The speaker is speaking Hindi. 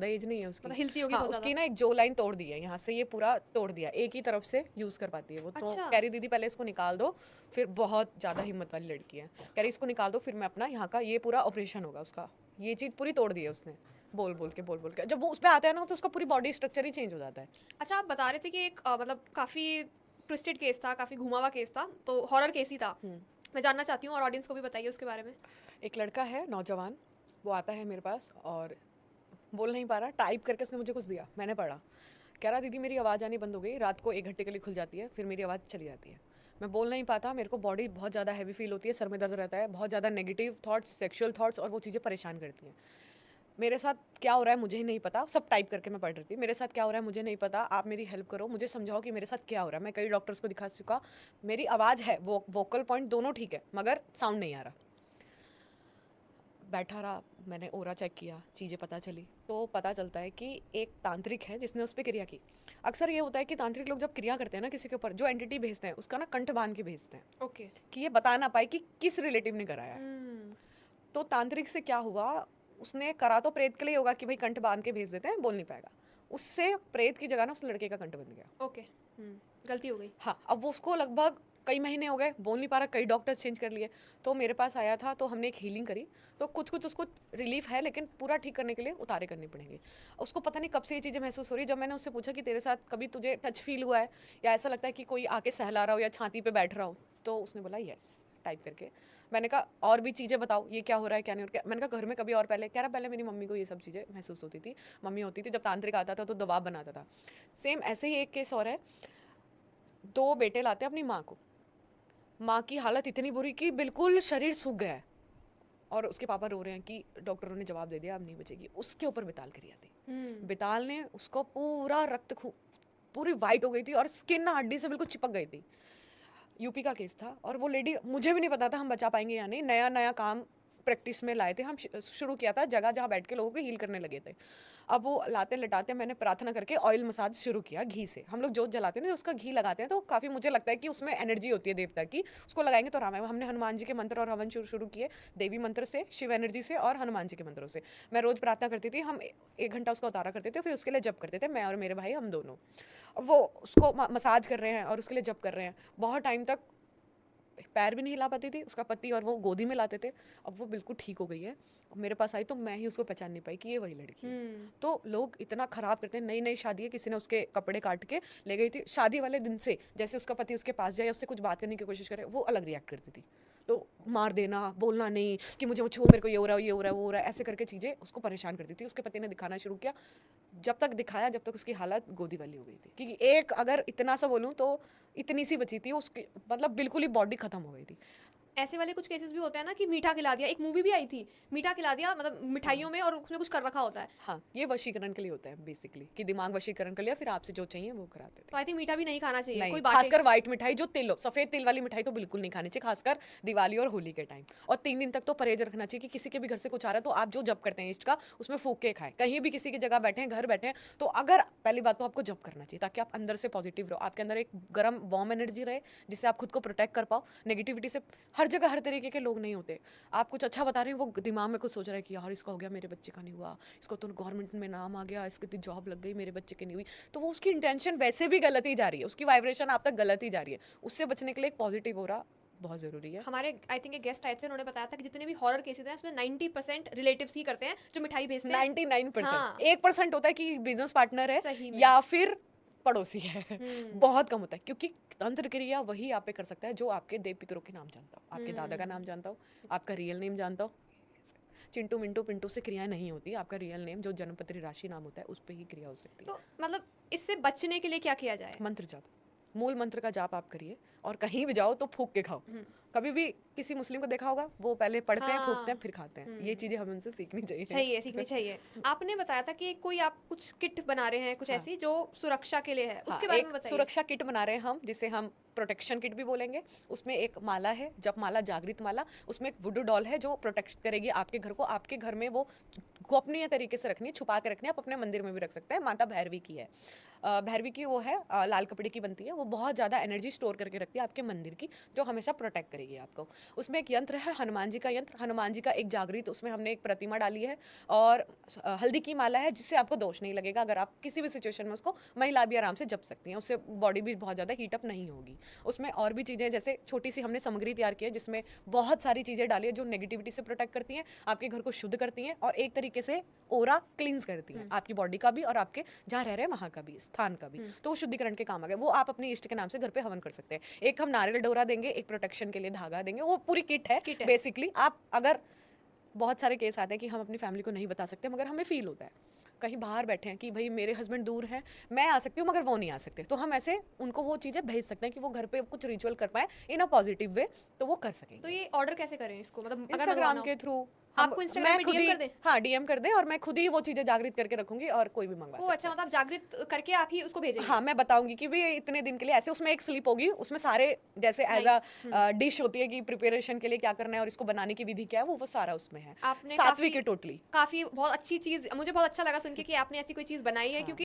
ज़्यादा एज नहीं है उसकी, मतलब हिलती होगी हाँ बहुत उसकी ज्यादा। ना एक जो लाइन तोड़ दी है, यहाँ से ये पूरा तोड़ दिया, एक ही तरफ से यूज़ कर पाती है वो। तो अच्छा। कह रही दीदी पहले इसको निकाल दो, फिर बहुत ज़्यादा हिम्मत वाली लड़की है, कह रही इसको निकाल दो फिर मैं अपना यहाँ का ये पूरा ऑपरेशन होगा उसका। ये चीज़ पूरी तोड़ दी है उसने, बोल बोल के जब वो उस पर आता है ना तो उसका पूरी बॉडी स्ट्रक्चर ही चेंज हो जाता है। अच्छा, आप बता रहे थे कि एक मतलब काफी ट्विस्टेड केस था, काफी घुमा हुआ केस था, तो हॉरर केस ही था। मैं जानना चाहती हूँ और ऑडियंस को भी बताइए उसके बारे में। एक लड़का है नौजवान, वो आता है मेरे पास और बोल नहीं पा रहा, टाइप करके उसने मुझे कुछ दिया, मैंने पढ़ा। कह रहा दीदी मेरी आवाज़ आनी बंद हो गई, रात को 1 घंटे के लिए खुल जाती है, फिर मेरी आवाज़ चली जाती है, मैं बोल नहीं पाता, मेरे को बॉडी बहुत ज़्यादा हैवी फील होती है, सर में दर्द रहता है, बहुत ज़्यादा नेगेटिव थॉट्स, सेक्सुअल थॉट्स और वो चीज़ें परेशान करती हैं। मेरे साथ क्या हो रहा है मुझे ही नहीं पता, सब टाइप करके मैं पढ़ रही थी, मेरे साथ क्या हो रहा है मुझे नहीं पता, आप मेरी हेल्प करो, मुझे समझाओ कि मेरे साथ क्या हो रहा है। मैं कई डॉक्टर्स को दिखा चुका, मेरी आवाज़ है, वो वोकल पॉइंट दोनों ठीक है मगर साउंड नहीं आ रहा। बैठा रहा, मैंने ओरा चेक किया, चीज़ें पता चली, तो पता चलता है कि एक तांत्रिक है जिसने उस पर क्रिया की। अक्सर ये होता है कि तांत्रिक लोग जब क्रिया करते हैं ना किसी के ऊपर, जो एंटिटी भेजते हैं उसका ना कंठ बांध के भेजते हैं ओके। कि ये बता ना पाए कि किस रिलेटिव ने कराया है। हम्म। तो तांत्रिक से क्या हुआ, उसने करा तो प्रेत के लिए होगा कि भाई कंठ बांध के भेज देते हैं, बोल नहीं पाएगा, उससे प्रेत की जगह ना उस लड़के का कंठ बन गया। ओके। गलती हो गई। हाँ, अब वो उसको लगभग कई महीने हो गए, बोल नहीं पा रहा, कई डॉक्टर्स चेंज कर लिए, तो मेरे पास आया था, तो हमने एक हीलिंग करी, तो कुछ कुछ उसको रिलीफ है, लेकिन पूरा ठीक करने के लिए उतारे करने पड़ेंगे। उसको पता नहीं कब से ये चीज़ें महसूस हो रही। जब मैंने उससे पूछा कि तेरे साथ कभी तुझे टच फील हुआ है या ऐसा लगता है कि कोई आके सहला रहा हो या छाती पे बैठ रहा हो, तो उसने बोला यस, टाइप करके। मैंने कहा और भी चीज़ें बताओ, ये क्या हो रहा है क्या नहीं हो रहा है। मैंने कहा घर में कभी और पहले, कह रहा पहले मेरी मम्मी को ये सब चीज़ें महसूस होती थी, मम्मी होती थी, जब तांत्रिक आता था तो दबाव बनाता था। सेम ऐसे ही एक केस और है, 2 बेटे लाते हैं अपनी माँ को, माँ की हालत इतनी बुरी कि बिल्कुल शरीर सूख गया है और उसके पापा रो रहे हैं कि डॉक्टरों ने जवाब दे दिया अब नहीं बचेगी। उसके ऊपर बिताल करी थी, बिताल ने उसको पूरा पूरी वाइट हो गई थी और स्किन ना हड्डी से बिल्कुल चिपक गई थी। यूपी का केस था और वो लेडी, मुझे भी नहीं पता था हम बचा पाएंगे या नहीं, नया नया काम प्रैक्टिस में लाए थे हम, शुरू किया था जगह जहाँ बैठ के लोगों को हील करने लगे थे। अब वो लाते लटाते मैंने प्रार्थना करके ऑयल मसाज शुरू किया घी से। हम लोग जोत जलाते हैं ना, उसका घी लगाते हैं तो काफ़ी मुझे लगता है कि उसमें एनर्जी होती है देवता की, उसको लगाएंगे तो आराम है। हमने हनुमान जी के मंत्र और हवन शुरू किए, देवी मंत्र से, शिव एनर्जी से और हनुमान जी के मंत्रों से। मैं रोज़ प्रार्थना करती थी, हम 1 घंटा उसका उतारा करते थे, फिर उसके लिए जप करते थे, मैं और मेरे भाई हम दोनों। वो उसको मसाज कर रहे हैं और उसके लिए जप कर रहे हैं, बहुत टाइम तक पैर भी नहीं हिला पाती थी, उसका पति और वो गोदी में लाते थे। अब वो बिल्कुल ठीक हो गई है, मेरे पास आई तो मैं ही उसको पहचान नहीं पाई कि ये वही लड़की है। तो लोग इतना खराब करते हैं, नई नई शादी है, किसी ने उसके कपड़े काट के ले गई थी, शादी वाले दिन से जैसे उसका पति उसके पास जाए, उससे कुछ बात करने की कोशिश करे, वो अलग रिएक्ट करती थी। तो मार देना, बोलना नहीं कि मुझे छो, मेरे को ये हो रहा है, ये हो रहा है, वो हो रहा है, ऐसे करके चीज़ें उसको परेशान करती थी। उसके पति ने दिखाना शुरू किया, जब तक दिखाया जब तक उसकी हालत गोदी वाली हो गई थी, क्योंकि एक अगर इतना सा बोलूँ तो इतनी सी बची थी उसकी, मतलब बिल्कुल ही बॉडी खत्म हो गई थी। ऐसे वाले कुछ केसेस भी होते हैं ना कि मीठा खिला दिया, एक मूवी भी आई थी, मीठा खिला दिया मतलब मिठाइयों में और उसमें कुछ कर रखा होता है। हाँ, ये वशीकरण के लिए होता है बेसिकली, कि दिमाग वशीकरण कर लिया, फिर आपसे जो चाहिए वो कराते थे। तो आई थिंक मीठा भी नहीं खाना चाहिए, नहीं, कोई बाटे। खासकर व्हाइट मिठाई जो तिल हो, सफेद तिल वाली मिठाई तो बिल्कुल नहीं खानी चाहिए, खासकर दिवाली और होली के टाइम। और 3 दिन तक तो परहेज रखना चाहिए कि किसी के भी घर से कुछ आ रहा है तो आप जो जप करते हैं इष्ट का, उसमें फूक के खाएं। कहीं भी किसी की जगह बैठे हैं, घर बैठे हैं, तो अगर पहली बात तो आपको जप करना चाहिए ताकि आप अंदर से पॉजिटिव रहो, आपके अंदर एक गर्म वार्म एनर्जी रहे जिससे आप खुद को प्रोटेक्ट कर पाओ नेगेटिविटी से। हर जगह हर तरीके के लोग नहीं होते, आप कुछ अच्छा बता रहे हैं, वो दिमाग में कुछ सोच रहा है कि यार इसका हो गया, मेरे बच्चे का नहीं हुआ, इसको तो गवर्नमेंट में नाम आ गया, इसकी जॉब लग गई, मेरे बच्चे की नहीं हुई, तो वो उसकी इंटेंशन वैसे भी गलत ही जा रही है, उसकी वाइब्रेशन आप तक गलत ही जा रही है। उससे बचने के लिए एक पॉजिटिव हो रहा बहुत ज़रूरी है। हमारे आई थिंक एक गेस्ट आए थे, उन्होंने बताया था कि जितने भी हॉरर केसेस हैं उसमें 90% रिलेटिव्स ही करते हैं जो मिठाई भेजते हैं। 99%। हाँ। 1% होता है कि बिजनेस पार्टनर है सही में। या फिर पड़ोसी है, बहुत कम होता है, क्योंकि तंत्र क्रिया वही आप पे कर सकता है जो आपके देव पितरों के नाम जानता हो, आपके दादा का नाम जानता हो, आपका रियल नेम जानता हो। चिंटू मिंटू पिंटू से क्रिया नहीं होती, आपका रियल नेम जो जन्मपत्री राशि नाम होता है उस पर ही क्रिया हो सकती है। तो मतलब इससे बचने के लिए क्या किया जाए? मंत्र जाप, मूल मंत्र का जाप आप करिए, और कहीं भी जाओ तो फूक के खाओ। कभी भी किसी मुस्लिम को देखा होगा, वो पहले पढ़ते हैं, फूकते हैं, फिर खाते हैं। ये चीज़ें हमें उनसे सीखनी चाहिए। चाहिए, सीखनी चाहिए। आपने बताया था कि कोई आप कुछ किट बना रहे हैं, कुछ हाँ। ऐसी जो सुरक्षा के लिए है, हाँ, उसके बारे एक में बताइए। सुरक्षा किट बना रहे हैं हम, जिसे हम प्रोटेक्शन किट भी बोलेंगे। उसमें एक माला है, जप माला, जागृत माला, उसमें एक वुडू डॉल है जो प्रोटेक्ट करेगी आपके घर को। आपके घर में वो गोपनीय तरीके से रखनी है, छुपा के रखनी है, आप अपने मंदिर में भी रख सकते हैं। माता भैरवी की है, भैरवी की वो है, लाल कपड़े की बनती है, वो बहुत ज़्यादा एनर्जी स्टोर करके रखती है आपके मंदिर की, जो हमेशा प्रोटेक्ट करेगी। रहेगी आपको। उसमें एक यंत्र है, हनुमान जी का यंत्र, हनुमान जी का एक जागृत, उसमें हमने एक प्रतिमा डाली है और हल्दी की माला है, जिससे आपको दोष नहीं लगेगा। अगर आप किसी भी सिचुएशन में उसको महिला भी आराम से जप सकती हैं, उससे बॉडी भी बहुत ज़्यादा हीटअप नहीं होगी। उसमें और भी चीज़ें, जैसे छोटी सी हमने सामग्री तैयार की है जिसमें बहुत सारी चीज़ें डाली है जो नेगेटिविटी से प्रोटेक्ट करती हैं, आपके घर को शुद्ध करती हैं और एक तरीके से ओरा क्लींस करती हैं, आपकी बॉडी का भी और आपके जहाँ रह रहे हैं वहाँ का भी, स्थान का भी। तो वो शुद्धिकरण के काम आ गए। वो आप अपनी इष्ट के नाम से घर पे हवन कर सकते हैं। एक हम नारियल डोरा देंगे, एक प्रोटेक्शन के लिए धागा देंगे, वो पूरी किट है बेसिकली। आप अगर, बहुत सारे केस आते हैं कि हम अपनी फैमिली को नहीं बता सकते मगर हमें फील होता है, कहीं बाहर बैठे हैं कि भाई मेरे हस्बैंड दूर हैं, मैं आ सकती हूँ मगर वो नहीं आ सकते, तो हम ऐसे उनको वो चीज़ें भेज सकते हैं कि वो घर पे कुछ रिचुअल कर पाए इन अ पॉजिटिव वे, तो वो कर सकेंगे। तो ये ऑर्डर कैसे करें इसको, मतलब अगर इंस्टाग्राम मंगवाना हो के थ्रू आपको इंस्टाग्राम में डीएम कर दें? हाँ डीएम कर दें और मैं खुद ही वो चीज़ें जागृत करके रखूंगी और कोई भी मंगवा वो सकता अच्छा, है। मतलब जागृत करके आप ही उसको भेजेंगे? हाँ, मैं बताऊंगी कि भी इतने दिन के लिए ऐसे, उसमें एक स्लिप होगी, उसमें सारे जैसे एज अ डिश होती है कि प्रिपरेशन के लिए क्या करना है और इसको बनाने की विधि क्या है, वो सारा उसमें है। आपने सात्विक है टोटली। काफी बहुत अच्छी चीज, मुझे बहुत अच्छा लगा सुन के कि आपने ऐसी कोई चीज बनाई है, क्योंकि